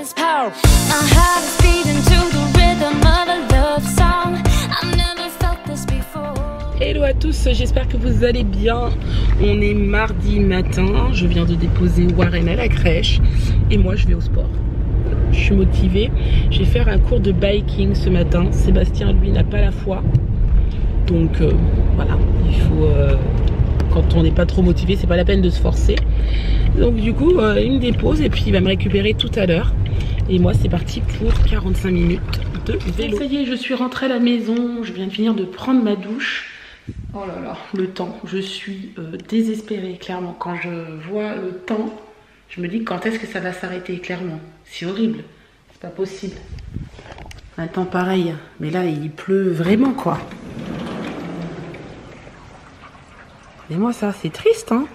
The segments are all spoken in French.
this power. My heart is beating to the rhythm of a love song. I've never felt this before. Hello à tous, j'espère que vous allez bien. On est mardi matin, je viens de déposer Warren à la crèche et moi je vais au sport. Je suis motivée, je vais faire un cours de biking ce matin. Sébastien lui n'a pas la foi, donc voilà, il faut quand on n'est pas trop motivé, c'est pas la peine de se forcer. Donc du coup il me dépose et puis il va me récupérer tout à l'heure. Et moi c'est parti pour 45 minutes de vélo. Ça y est, je suis rentrée à la maison, je viens de finir de prendre ma douche. Oh là là, le temps, je suis désespérée clairement. Quand je vois le temps, je me dis quand est-ce que ça va s'arrêter clairement. C'est horrible, c'est pas possible. Un temps pareil, mais là il pleut vraiment quoi. Mais moi ça c'est triste hein.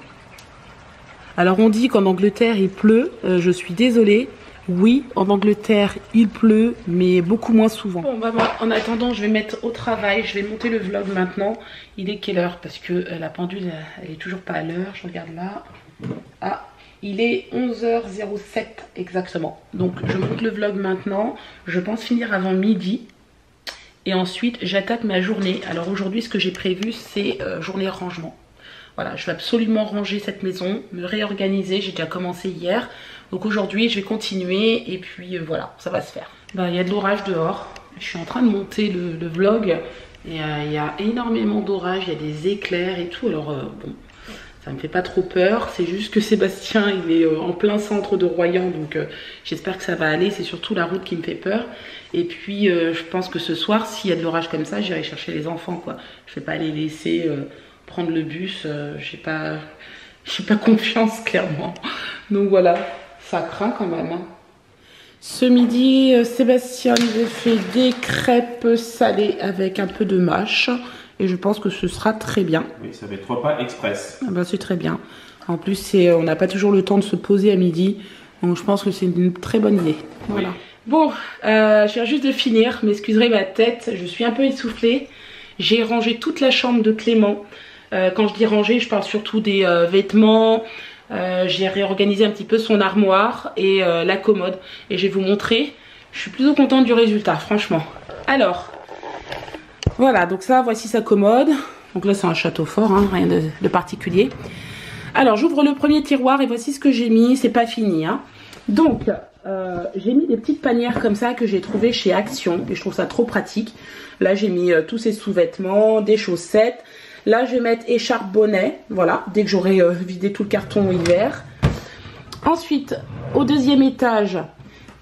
Alors on dit qu'en Angleterre il pleut, je suis désolée. Oui, en Angleterre il pleut, mais beaucoup moins souvent. Bon bah moi, en attendant je vais mettre au travail, je vais monter le vlog maintenant. Il est quelle heure? Parce que la pendule elle est toujours pas à l'heure, je regarde là. Ah, il est 11h07 exactement. Donc je monte le vlog maintenant, je pense finir avant midi. Et ensuite j'attaque ma journée. Alors aujourd'hui ce que j'ai prévu c'est journée rangement. Voilà, je vais absolument ranger cette maison, me réorganiser, j'ai déjà commencé hier. Donc aujourd'hui je vais continuer et puis voilà, ça va se faire. Bah, il y a de l'orage dehors, je suis en train de monter le vlog. Et il y a énormément d'orage, il y a des éclairs et tout. Alors bon, ça me fait pas trop peur, c'est juste que Sébastien il est en plein centre de Royan. Donc j'espère que ça va aller, c'est surtout la route qui me fait peur. Et puis je pense que ce soir, s'il y a de l'orage comme ça, j'irai chercher les enfants quoi. Je vais pas les laisser... prendre le bus, j'ai pas confiance clairement. Donc voilà, ça craint quand même. Hein. Ce midi, Sébastien nous a fait des crêpes salées avec un peu de mâche. Et je pense que ce sera très bien. Oui, ça fait 3 pas express. Ah ben, c'est très bien. En plus, on n'a pas toujours le temps de se poser à midi. Donc je pense que c'est une très bonne idée. Voilà. Oui. Bon, je viens juste de finir. M'excuserez ma tête, je suis un peu essoufflée. J'ai rangé toute la chambre de Clément. Quand je dis ranger, je parle surtout des vêtements. J'ai réorganisé un petit peu son armoire et la commode. Et je vais vous montrer. Je suis plutôt contente du résultat, franchement. Alors, voilà, donc ça, voici sa commode. Donc là, c'est un château fort, hein, rien de particulier. Alors, j'ouvre le premier tiroir et voici ce que j'ai mis. C'est pas fini, hein. Donc, j'ai mis des petites panières comme ça que j'ai trouvées chez Action. Et je trouve ça trop pratique. Là, j'ai mis tous ces sous-vêtements, des chaussettes. Là, je vais mettre écharpe, bonnet, voilà, dès que j'aurai vidé tout le carton hiver. Ensuite, au deuxième étage,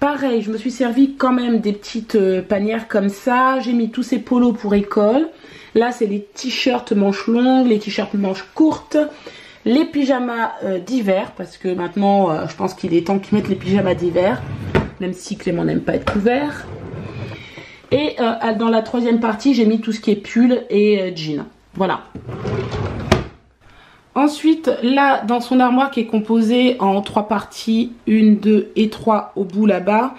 pareil, je me suis servi quand même des petites panières comme ça. J'ai mis tous ces polos pour école. Là, c'est les t-shirts manches longues, les t-shirts manches courtes, les pyjamas d'hiver, parce que maintenant, je pense qu'il est temps qu'ils mettent les pyjamas d'hiver, même si Clément n'aime pas être couvert. Et dans la troisième partie, j'ai mis tout ce qui est pull et jeans. Voilà. Ensuite, là, dans son armoire qui est composée en 3 parties, 1, 2 et 3 au bout là-bas.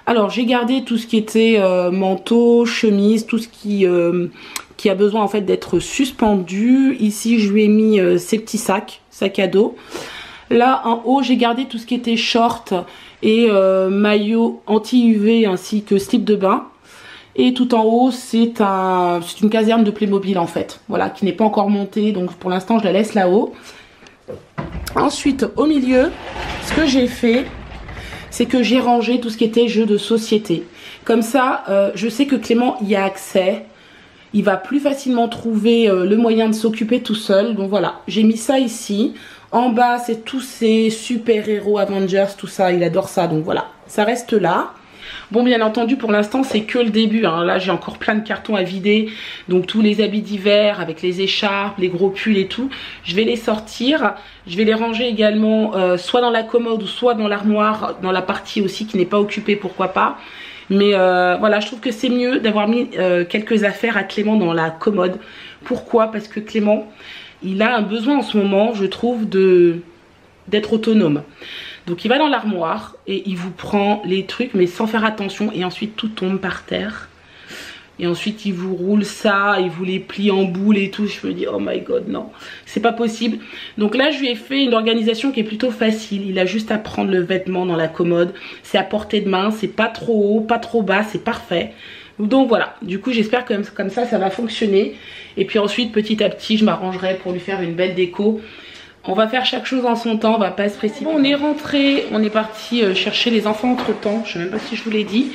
Alors, j'ai gardé tout ce qui était manteau, chemise, tout ce qui a besoin en fait d'être suspendu. Ici, je lui ai mis ces petits sac à dos. Là, en haut, j'ai gardé tout ce qui était short et maillot anti-UV ainsi que slip de bain. Et tout en haut, c'est une caserne de Playmobil en fait. Voilà, qui n'est pas encore montée. Donc pour l'instant, je la laisse là-haut. Ensuite, au milieu, ce que j'ai fait, c'est que j'ai rangé tout ce qui était jeux de société. Comme ça, je sais que Clément y a accès. Il va plus facilement trouver le moyen de s'occuper tout seul. Donc voilà, j'ai mis ça ici. En bas, c'est tous ces super-héros Avengers, tout ça. Il adore ça. Donc voilà, ça reste là. Bon, bien entendu, pour l'instant, c'est que le début. Hein. Là, j'ai encore plein de cartons à vider. Donc, tous les habits d'hiver avec les écharpes, les gros pulls et tout. Je vais les sortir. Je vais les ranger également soit dans la commode ou soit dans l'armoire, dans la partie aussi qui n'est pas occupée, pourquoi pas. Mais voilà, je trouve que c'est mieux d'avoir mis quelques affaires à Clément dans la commode. Pourquoi? Parce que Clément, il a un besoin en ce moment, je trouve, d'être autonome. Donc il va dans l'armoire et il vous prend les trucs mais sans faire attention et ensuite tout tombe par terre. Et ensuite, il vous roule ça, il vous les plie en boule et tout. Je me dis, oh my god, non, c'est pas possible. Donc là, je lui ai fait une organisation qui est plutôt facile. Il a juste à prendre le vêtement dans la commode. C'est à portée de main, c'est pas trop haut, pas trop bas, c'est parfait. Donc voilà, du coup, j'espère que comme ça va fonctionner. Et puis ensuite, petit à petit, je m'arrangerai pour lui faire une belle déco. On va faire chaque chose en son temps, on va pas se précipiter. Bon, on est rentré, on est parti chercher les enfants entre temps, je sais même pas si je vous l'ai dit.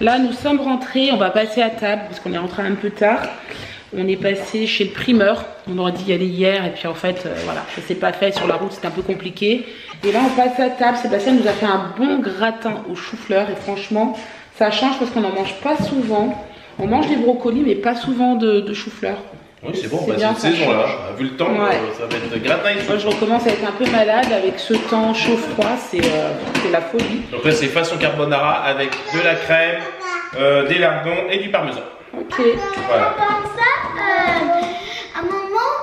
Là, nous sommes rentrés, on va passer à table parce qu'on est rentré un peu tard. On est passé chez le primeur, on aurait dit y aller hier et puis en fait, voilà, ça s'est pas fait sur la route, c'était un peu compliqué. Et là, on passe à table, Sébastien nous a fait un bon gratin au chou-fleur et franchement, ça change parce qu'on n'en mange pas souvent. On mange des brocolis mais pas souvent de chou-fleur. Oui, c'est bon, c'est une saison là. Vu le temps, ouais. Ça va être gratin ici. Moi, je recommence à être un peu malade avec ce temps chaud-froid, c'est la folie. Donc là, c'est façon carbonara avec de la crème, des lardons et du parmesan. Ok. Voilà. Comme ça, à un moment,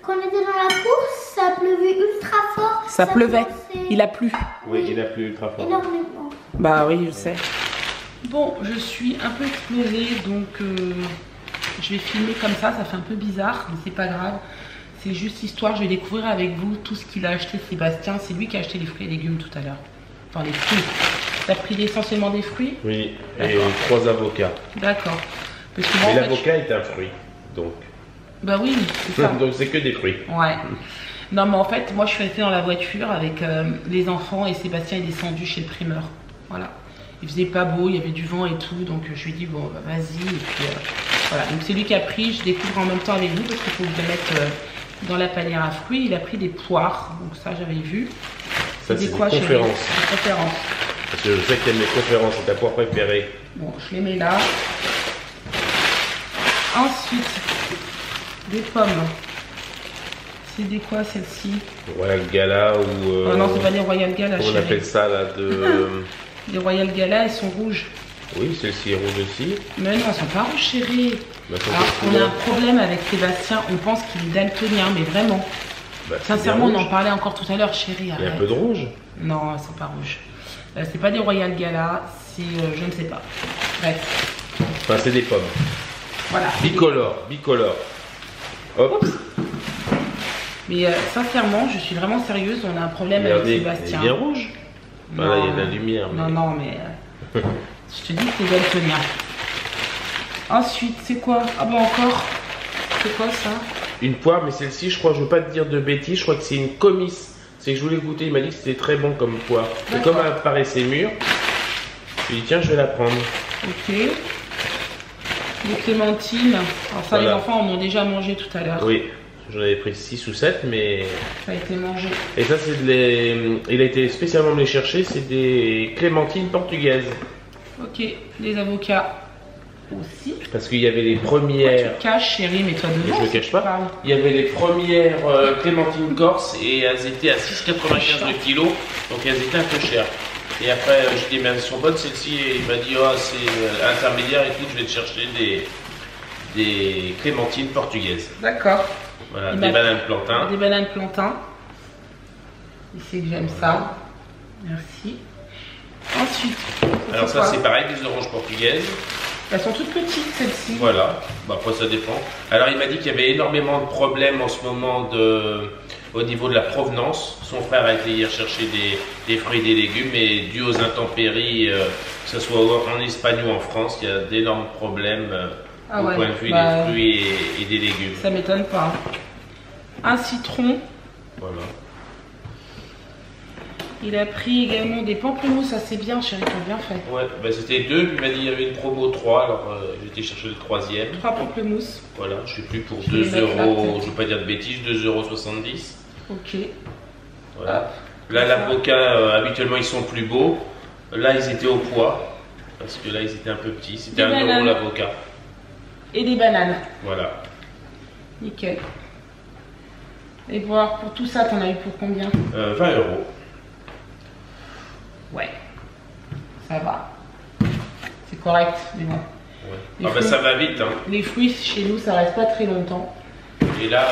quand on était dans la course, ça pleuvait ultra fort. Ça pleuvait, commençait- il a plu. Oui, il a plu ultra fort. Énormément. Bah oui, je sais. Bon, je suis un peu explosée, donc je vais filmer comme ça fait un peu bizarre, mais c'est pas grave. C'est juste histoire, je vais découvrir avec vous tout ce qu'il a acheté Sébastien. C'est lui qui a acheté les fruits et légumes tout à l'heure. Enfin, les fruits. T'as pris essentiellement des fruits? Oui, et 3 avocats. D'accord. Parce que moi, Mais en fait, l'avocat est un fruit, donc. bah oui, c'est ça. Donc c'est que des fruits. Ouais. Non, mais en fait, moi, je suis restée dans la voiture avec les enfants et Sébastien est descendu chez le primeur. Voilà. Il faisait pas beau, il y avait du vent et tout, donc je lui ai dit, bon, bah, vas-y. Et puis, voilà. Donc c'est lui qui a pris, je découvre en même temps avec vous parce qu'il faut que je le mette dans la panière à fruits. Il a pris des poires, donc ça, j'avais vu. Ça, c'est des chérie conférences. Des conférences. Parce que je sais que t'aimes les conférences, c'est ta poire préférée. Bon, je les mets là. Ensuite, des pommes. C'est des quoi celles-ci? Royal Gala ou. Oh non, c'est pas des Royal Gala, on chérie. appelle ça là de. Les Royal Gala, elles sont rouges. Oui, celle-ci est rouge aussi. Mais non, elles sont pas rouges, chérie. Bah, Alors, on a un problème avec Sébastien, on pense qu'il est daltonien, mais vraiment. Bah, c'est Sincèrement, on bien en rouge. parlait encore tout à l'heure, chérie. Il y a un Arrête. peu de rouge. Non, elles sont pas rouges. C'est pas des Royal Gala, c'est je ne sais pas. Bref, Enfin, c'est des pommes. voilà. Bicolore. Hop. Mais sincèrement, je suis vraiment sérieuse, on a un problème avec Regardez, elle Sébastien. est bien rouge. Voilà, il y a de la lumière. Mais... Non, non, mais je te dis que c'est daltonien. Ensuite, c'est quoi? Ah bon, encore? C'est quoi ça? Une poire, mais celle-ci, je crois, je veux pas te dire de bêtises, je crois que c'est une comice. C'est que je voulais goûter, il m'a dit que c'était très bon comme poire. Et D'accord. comme elle paraissait mûre, je lui ai dit tiens, je vais la prendre. Ok. Des clémentines. Alors ça, Voilà. les enfants en ont déjà mangé tout à l'heure. Oui, j'en avais pris 6 ou 7, mais. Ça a été mangé. Et ça, c'est il a été spécialement me les chercher, c'est des clémentines portugaises. Ok. Les avocats aussi. Parce qu'il y avait les Tu premières. te caches, chérie, mais toi Mais devant. je me si cache tu pas. parles. Il y avait les premières clémentines corse et elles étaient à 6,95 le kilo, donc elles étaient un peu chères. Et après, je dis, mais elles sont bonnes celles-ci, et il m'a dit, oh, c'est intermédiaire et tout, je vais te chercher des clémentines portugaises. D'accord. Voilà, Il des m'a- bananes plantain. Des bananes plantain. Il sait que j'aime ça. Merci. Ensuite. Alors ça, quoi? c'est pareil, des oranges portugaises. Elles sont toutes petites, celles-ci. Voilà, bah, après ça dépend. Alors il m'a dit qu'il y avait énormément de problèmes en ce moment au niveau de la provenance. Son frère a été hier chercher des fruits et des légumes, et dû aux intempéries, que ce soit en Espagne ou en France, il y a d'énormes problèmes Ah au ouais, point de vue bah, des fruits et des légumes. Ça m'étonne pas. Un citron. Voilà. Il a pris également des pamplemousses, ça c'est bien, chérie, t'as bien fait. Ouais, bah, c'était 2, puis il m'a dit qu'il y avait une promo 3, alors j'ai été chercher le 3e. 3 pamplemousses. Voilà, je sais plus, pour Je vais 2 mettre là, euros, peut-être. je ne veux pas dire de bêtises, 2,70 €. Ok. Voilà. Là, l'avocat, habituellement, ils sont plus beaux. Là, ils étaient au poids. Parce que là, ils étaient un peu petits. C'était Des 1 bananes. € l'avocat. Et des bananes. Voilà. Nickel. Et voir, pour tout ça, t'en as eu pour combien? 20 €. Ouais. Ça va. C'est correct, mais bon. Ouais. Les Ah bah, fruits. ça va vite. Hein. Les fruits, chez nous, ça reste pas très longtemps. Et là,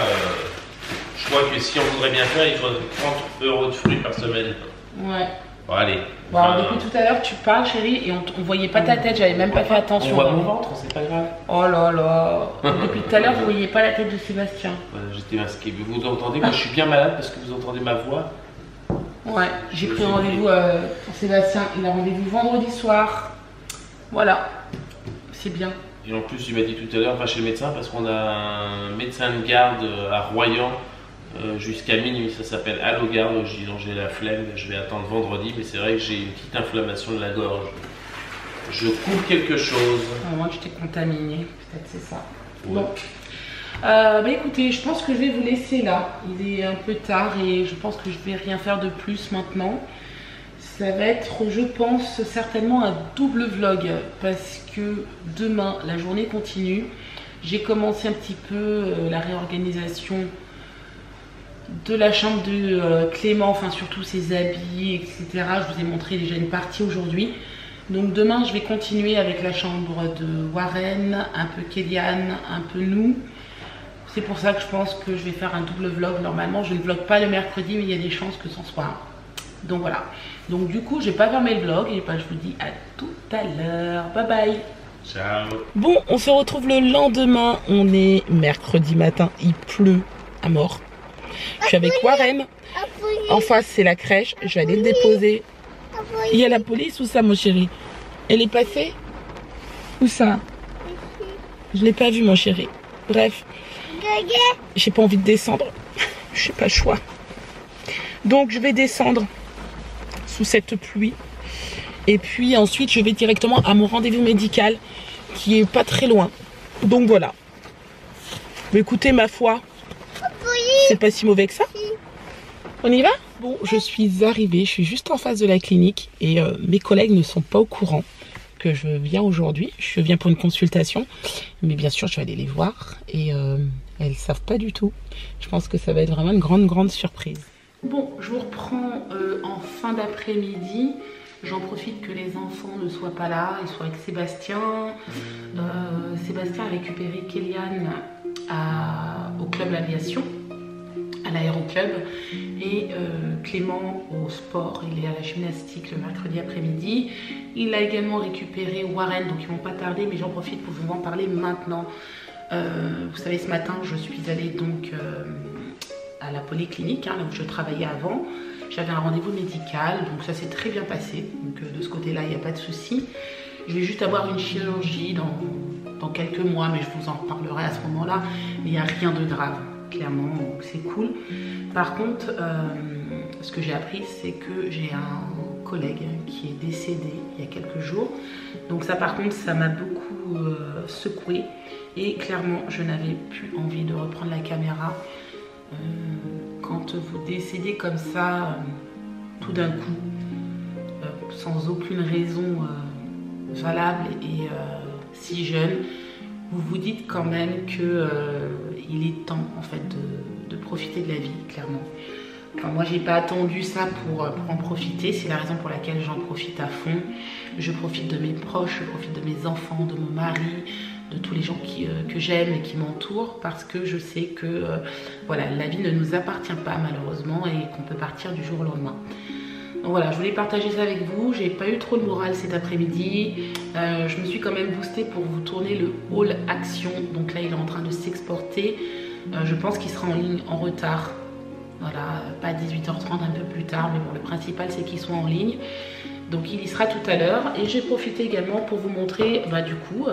je crois que si on voudrait bien faire, il faut 30 € de fruits par semaine. Ouais. Bon, allez. Bon, alors, depuis tout à l'heure, tu parles, chérie, et on voyait pas ta tête, j'avais même pas fait attention. On voit mon ventre, c'est pas grave. Oh là là. Depuis tout à l'heure, vous voyez pas la tête de Sébastien. Voilà, j'étais masqué. Vous entendez, moi je suis bien malade parce que vous entendez ma voix. Ouais, j'ai pris rendez-vous pour Sébastien. Il a rendez-vous vendredi soir. Voilà, c'est bien. Et en plus, il m'a dit tout à l'heure, va chez le médecin parce qu'on a un médecin de garde à Royan jusqu'à minuit. Ça s'appelle Allogarde. Je dis non, j'ai la flemme, je vais attendre vendredi. Mais c'est vrai que j'ai une petite inflammation de la gorge. Je coupe quelque chose. Au moins, tu t'es contaminé. Peut-être c'est ça. Ouais. Bon. Bah écoutez, je pense que je vais vous laisser là. Il est un peu tard et je pense que je vais rien faire de plus maintenant. Ça va être, je pense, certainement un double vlog parce que demain, la journée continue. J'ai commencé un petit peu la réorganisation de la chambre de Clément, enfin surtout ses habits, etc. Je vous ai montré déjà une partie aujourd'hui. Donc demain, je vais continuer avec la chambre de Warren, un peu Kéliane, un peu nous. C'est pour ça que je pense que je vais faire un double vlog. Normalement, je ne vlog pas le mercredi, mais il y a des chances que ce soit un. Donc voilà. Donc du coup, je n'ai pas fermé le vlog et je vous dis à tout à l'heure. Bye bye. Ciao. Bon, on se retrouve le lendemain. On est mercredi matin. Il pleut à mort. Je suis avec Warren. En face, c'est la crèche. Je vais aller le déposer. Il y a la police ou ça, mon chéri? Elle est passée? Où ça? Je l'ai pas vu, mon chéri. Bref. J'ai pas envie de descendre. Je sais pas le choix. Donc je vais descendre sous cette pluie. Et puis ensuite je vais directement à mon rendez-vous médical qui est pas très loin. Donc voilà. Mais écoutez, ma foi, c'est pas si mauvais que ça. On y va? Bon, je suis arrivée, je suis juste en face de la clinique et mes collègues ne sont pas au courant que je viens aujourd'hui. Je viens pour une consultation, mais bien sûr je vais aller les voir et elles savent pas du tout. Je pense que ça va être vraiment une grande surprise. Bon, je vous reprends en fin d'après-midi. J'en profite que les enfants ne soient pas là, ils soient avec Sébastien. Sébastien a récupéré Kéliane au club l'aviation, à l'aéroclub, et Clément au sport. Il est à la gymnastique le mercredi après-midi. Il a également récupéré Warren, donc ils vont pas tarder, mais j'en profite pour vous en parler maintenant. Vous savez, ce matin, je suis allée donc à la polyclinique, là où je travaillais avant. J'avais un rendez-vous médical, donc ça s'est très bien passé. Donc de ce côté-là, il n'y a pas de souci. Je vais juste avoir une chirurgie dans quelques mois, mais je vous en reparlerai à ce moment-là. Mais il n'y a rien de grave, clairement, donc c'est cool. Par contre, ce que j'ai appris, c'est que j'ai un collègue qui est décédé il y a quelques jours. Donc ça, par contre, ça m'a beaucoup secouée. Et clairement, je n'avais plus envie de reprendre la caméra. Quand vous décédez comme ça, tout d'un coup, sans aucune raison valable et si jeune, vous vous dites quand même que il est temps en fait de profiter de la vie, clairement. Enfin, moi, j'ai pas attendu ça pour en profiter. C'est la raison pour laquelle j'en profite à fond. Je profite de mes proches, je profite de mes enfants, de mon mari, de tous les gens que j'aime et qui m'entourent, parce que je sais que voilà, la vie ne nous appartient pas malheureusement et qu'on peut partir du jour au lendemain. Donc voilà, je voulais partager ça avec vous. J'ai pas eu trop de morale cet après-midi. Je me suis quand même boostée pour vous tourner le haul action. Donc là, il est en train de s'exporter. Je pense qu'il sera en ligne en retard. Voilà, pas à 18h30, un peu plus tard. Mais bon, le principal, c'est qu'il soit en ligne. Donc il y sera tout à l'heure. Et j'ai profité également pour vous montrer, du coup,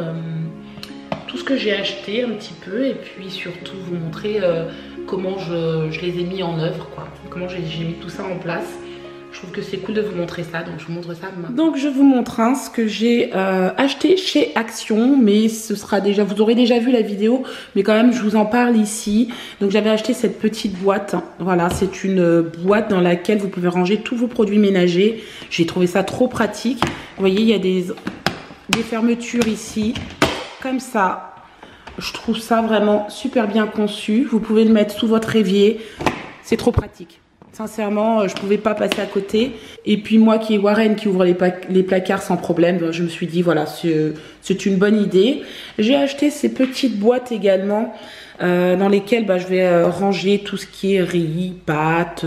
tout ce que j'ai acheté un petit peu. Et puis surtout vous montrer comment je les ai mis en œuvre, quoi. Comment j'ai mis tout ça en place. Je trouve que c'est cool de vous montrer ça, donc je vous montre ça maintenant. Donc je vous montre ce que j'ai acheté chez Action, mais ce sera déjà, vous aurez déjà vu la vidéo, mais quand même je vous en parle ici. Donc j'avais acheté cette petite boîte, voilà, c'est une boîte dans laquelle vous pouvez ranger tous vos produits ménagers. J'ai trouvé ça trop pratique. Vous voyez, il y a des fermetures ici, comme ça. Je trouve ça vraiment super bien conçu. Vous pouvez le mettre sous votre évier, c'est trop pratique. Sincèrement, je pouvais pas passer à côté. Et puis moi qui est Warren qui ouvre les placards sans problème, je me suis dit voilà, c'est une bonne idée. J'ai acheté ces petites boîtes également dans lesquels je vais ranger tout ce qui est riz, pâtes,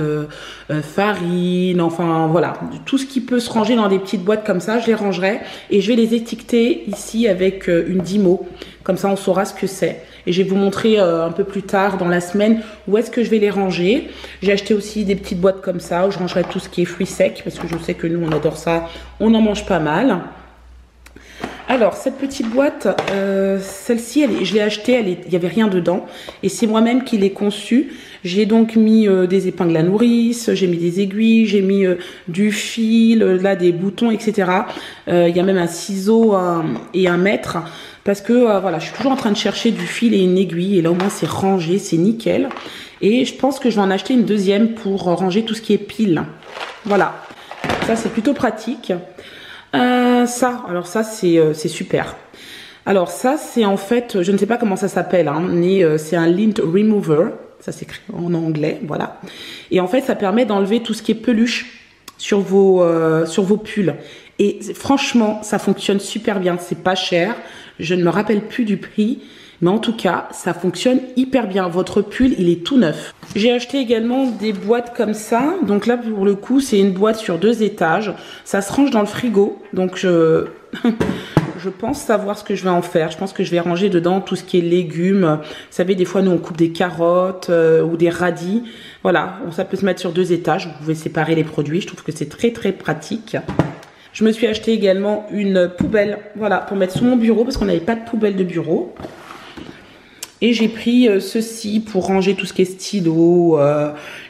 farine, enfin voilà, tout ce qui peut se ranger dans des petites boîtes comme ça, je les rangerai et je vais les étiqueter ici avec une Dymo, comme ça on saura ce que c'est. Et je vais vous montrer un peu plus tard dans la semaine où est-ce que je vais les ranger. J'ai acheté aussi des petites boîtes comme ça où je rangerai tout ce qui est fruits secs parce que je sais que nous on adore ça, on en mange pas mal. Alors cette petite boîte, celle-ci, je l'ai achetée, il n'y avait rien dedans et c'est moi-même qui l'ai conçue. J'ai donc mis des épingles à nourrice, j'ai mis des aiguilles, j'ai mis du fil, là des boutons, etc. Il y a même un ciseau et un mètre. Parce que voilà, je suis toujours en train de chercher du fil et une aiguille. Et là, au moins, c'est rangé, c'est nickel. Et je pense que je vais en acheter une deuxième pour ranger tout ce qui est piles. Voilà. Ça, c'est plutôt pratique. Alors ça, c'est super. Alors ça, c'est en fait, je ne sais pas comment ça s'appelle, hein, mais c'est un lint remover. Ça s'écrit en anglais, voilà. Et en fait, ça permet d'enlever tout ce qui est peluche sur vos pulls. Et franchement, ça fonctionne super bien. C'est pas cher. Je ne me rappelle plus du prix. Mais en tout cas, ça fonctionne hyper bien. Votre pull, il est tout neuf. J'ai acheté également des boîtes comme ça. Donc là, pour le coup, c'est une boîte sur 2 étages. Ça se range dans le frigo. Donc je pense savoir ce que je vais en faire. Je pense que je vais ranger dedans tout ce qui est légumes. Vous savez, des fois, nous, on coupe des carottes ou des radis. Voilà, ça peut se mettre sur 2 étages. Vous pouvez séparer les produits. Je trouve que c'est très, très pratique. Je me suis acheté également une poubelle, voilà, pour mettre sous mon bureau parce qu'on n'avait pas de poubelle de bureau. Et j'ai pris ceci pour ranger tout ce qui est stylo.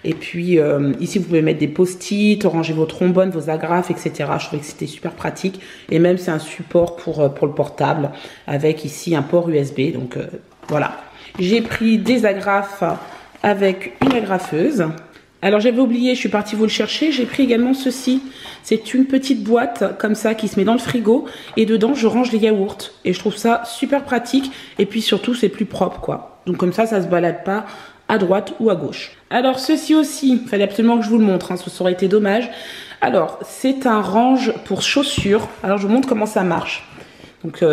Et puis ici, vous pouvez mettre des post-it, ranger vos trombones, vos agrafes, etc. Je trouvais que c'était super pratique. Et même, c'est un support pour le portable avec ici un port USB. Donc voilà. J'ai pris des agrafes avec une agrafeuse. Alors j'avais oublié, je suis partie vous le chercher, j'ai pris également ceci. C'est une petite boîte comme ça qui se met dans le frigo et dedans je range les yaourts. Et je trouve ça super pratique et puis surtout c'est plus propre quoi. Donc comme ça se balade pas à droite ou à gauche. Alors ceci aussi, il fallait absolument que je vous le montre, hein, ça aurait été dommage. Alors c'est un range pour chaussures. Alors je vous montre comment ça marche. Donc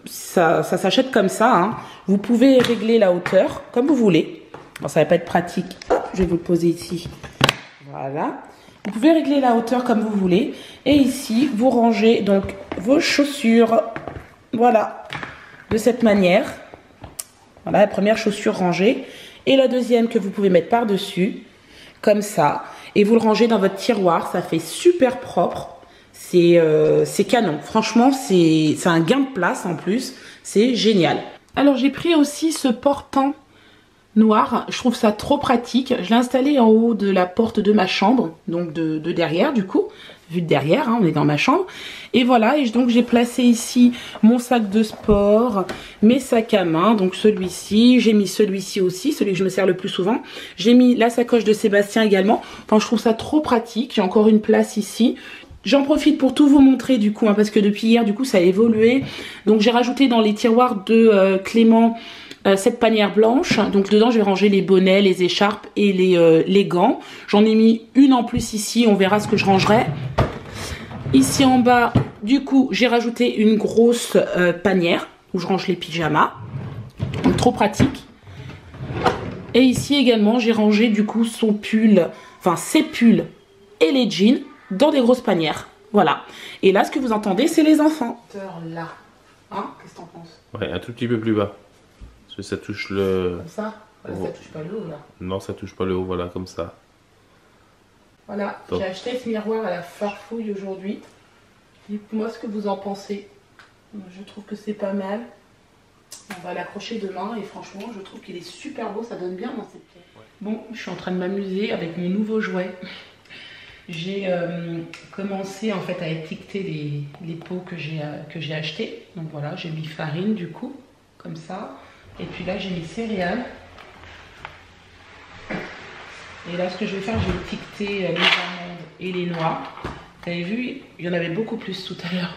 ça s'achète comme ça, hein. Vous pouvez régler la hauteur comme vous voulez. Bon, ça va pas être pratique. Je vais vous le poser ici. Voilà. Vous pouvez régler la hauteur comme vous voulez. Et ici, vous rangez donc vos chaussures. Voilà. De cette manière. Voilà la première chaussure rangée. Et la deuxième que vous pouvez mettre par-dessus. Comme ça. Et vous le rangez dans votre tiroir. Ça fait super propre. C'est canon. Franchement, c'est un gain de place en plus. C'est génial. Alors, j'ai pris aussi ce portant noir, je trouve ça trop pratique. Je l'ai installé en haut de la porte de ma chambre, donc de derrière du coup, vu de derrière, hein, on est dans ma chambre. Et voilà, et donc j'ai placé ici mon sac de sport, mes sacs à main, donc celui-ci, j'ai mis celui-ci aussi, celui que je me sers le plus souvent. J'ai mis la sacoche de Sébastien également, enfin je trouve ça trop pratique, j'ai encore une place ici. J'en profite pour tout vous montrer du coup, hein, parce que depuis hier du coup ça a évolué. Donc j'ai rajouté dans les tiroirs de Clément cette panière blanche, donc dedans je vais ranger les bonnets, les écharpes et les gants. J'en ai mis une en plus ici, on verra ce que je rangerai. Ici en bas, du coup, j'ai rajouté une grosse panière où je range les pyjamas. Donc trop pratique. Et ici également, j'ai rangé du coup son pull, enfin ses pulls et les jeans dans des grosses panières. Voilà. Et là, ce que vous entendez, c'est les enfants. Là. Hein? Qu'est-ce que t'en penses? Ouais, un tout petit peu plus bas. Parce que ça touche le... Comme ça? Voilà, ça touche pas le haut là. Non, ça touche pas le haut, voilà, comme ça. Voilà, j'ai acheté ce miroir à la Farfouille aujourd'hui. Dites-moi ce que vous en pensez. Je trouve que c'est pas mal. On va l'accrocher demain et franchement, je trouve qu'il est super beau, ça donne bien dans cette pièce. Ouais. Bon, je suis en train de m'amuser avec mon nouveau jouet. J'ai commencé en fait à étiqueter les pots que j'ai achetés. Donc voilà, j'ai mis farine du coup, comme ça. Et puis là, j'ai mis céréales. Et là, ce que je vais faire, je vais étiqueter les amandes et les noix. Vous avez vu, il y en avait beaucoup plus tout à l'heure.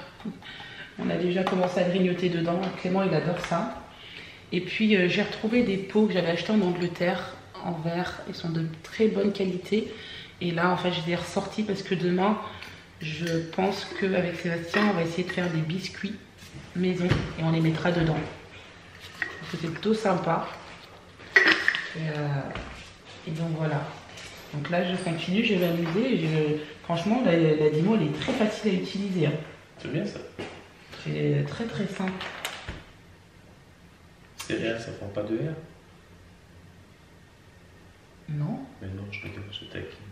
On a déjà commencé à grignoter dedans. Clément, il adore ça. Et puis, j'ai retrouvé des pots que j'avais achetés en Angleterre, en verre. Ils sont de très bonne qualité. Et là, en fait, je les ai ressortis parce que demain, je pense qu'avec Sébastien, on va essayer de faire des biscuits maison. Et on les mettra dedans. C'est plutôt sympa. Et donc voilà. Donc là, je continue, je vais m'amuser. Franchement, la Dymo, elle est très facile à utiliser. Hein. C'est bien ça. C'est très très simple. Céréales, ça prend pas de R. Non. Mais non, je rigole, je taquine.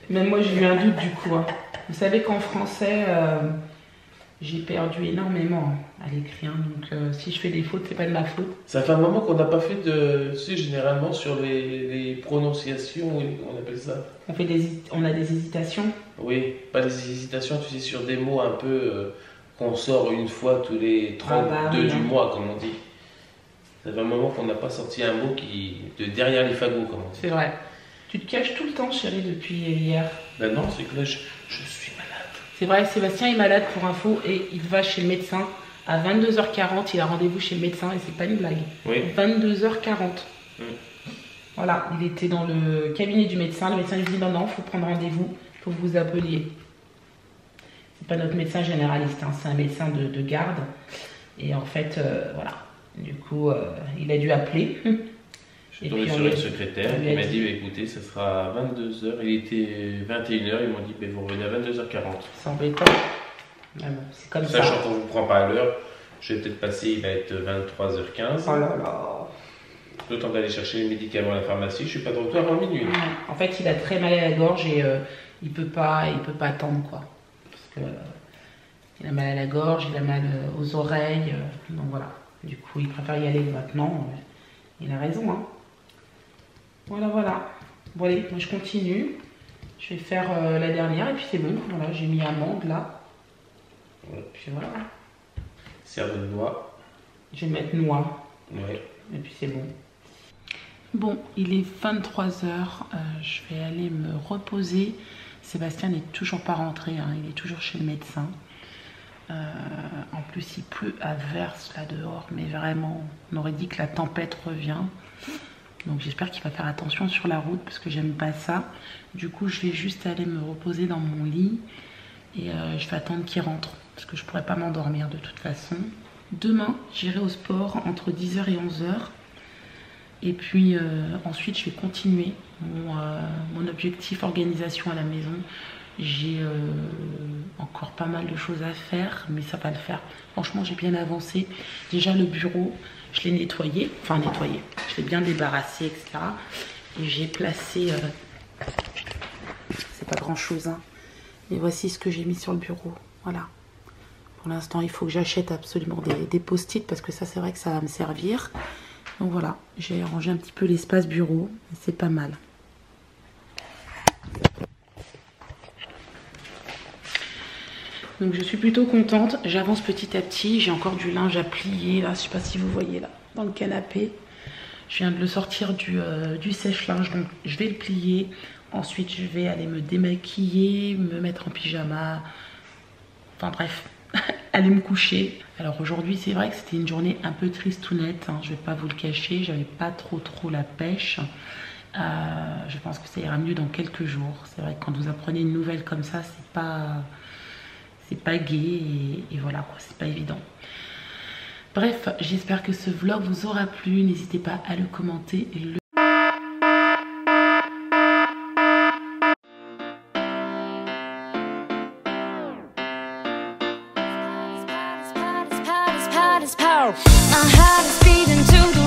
Même moi, j'ai eu un doute du coup. Hein. Vous savez qu'en français, j'ai perdu énormément à l'écrit. Hein. Donc si je fais des fautes, c'est pas de ma faute. Ça fait un moment qu'on n'a pas fait de. Tu sais, généralement sur les prononciations, on appelle ça. On a des hésitations. Oui, pas des hésitations, tu sais, sur des mots un peu qu'on sort une fois tous les 32 du mois, comme on dit. Ça fait un moment qu'on n'a pas sorti un mot de derrière les fagots, comme on dit. C'est vrai. Tu te caches tout le temps, chérie, depuis hier. Ben non, c'est que là, je suis malade. C'est vrai, Sébastien est malade pour info et il va chez le médecin. À 22h40, il a rendez-vous chez le médecin et c'est pas une blague. Oui. 22h40. Voilà, il était dans le cabinet du médecin. Le médecin lui dit non, il faut prendre rendez-vous, il faut que vous appeliez. C'est pas notre médecin généraliste, hein, c'est un médecin de garde. Et en fait, voilà. Du coup, il a dû appeler. Je suis tombé sur une secrétaire qui m'a dit écoutez, ça sera à 22h. Il était 21h, ils m'ont dit vous revenez à 22h40. C'est embêtant. Mais bon, c'est comme ça. Sachant qu'on ne vous prend pas à l'heure, je vais peut-être passer, il va être 23h15. Oh là là. Le temps d'aller chercher les médicaments à la pharmacie, je suis pas de retour avant minuit. En fait, il a très mal à la gorge et il peut pas attendre quoi. Parce que il a mal à la gorge, il a mal aux oreilles, donc voilà. Du coup, il préfère y aller maintenant. Il a raison, hein. Voilà. Bon allez, moi je continue. Je vais faire la dernière et puis c'est bon. Voilà, j'ai mis amande là. Ouais. Puis voilà. Serre de noix. Je vais mettre noix. Ouais. Et puis c'est bon. Bon, il est 23h. Je vais aller me reposer. Sébastien n'est toujours pas rentré. Hein, il est toujours chez le médecin. En plus, il pleut à verse là dehors. Mais vraiment, on aurait dit que la tempête revient. Donc j'espère qu'il va faire attention sur la route parce que j'aime pas ça. Du coup, je vais juste aller me reposer dans mon lit. Et je vais attendre qu'il rentre. Parce que je pourrais pas m'endormir de toute façon. Demain, j'irai au sport entre 10h et 11h. Et puis ensuite, je vais continuer mon objectif organisation à la maison. J'ai encore pas mal de choses à faire, mais ça va le faire. Franchement, j'ai bien avancé. Déjà, le bureau, je l'ai nettoyé. Enfin, nettoyé. Je l'ai bien débarrassé, etc. Et j'ai placé... c'est pas grand-chose, hein. Et voici ce que j'ai mis sur le bureau. Voilà. Pour l'instant, il faut que j'achète absolument des post-it parce que ça, c'est vrai que ça va me servir. Donc voilà, j'ai rangé un petit peu l'espace bureau. C'est pas mal. Donc je suis plutôt contente. J'avance petit à petit. J'ai encore du linge à plier. Là, je sais pas si vous voyez là, dans le canapé. Je viens de le sortir du sèche-linge. Donc je vais le plier. Ensuite, je vais aller me démaquiller, me mettre en pyjama. Enfin bref, aller me coucher. Alors aujourd'hui, c'est vrai que c'était une journée un peu tristounette. Hein, je vais pas vous le cacher. J'avais pas trop la pêche. Je pense que ça ira mieux dans quelques jours. C'est vrai que quand vous apprenez une nouvelle comme ça, c'est pas gai et voilà quoi, c'est pas évident. Bref, j'espère que ce vlog vous aura plu. N'hésitez pas à le commenter et le My heart is beating to the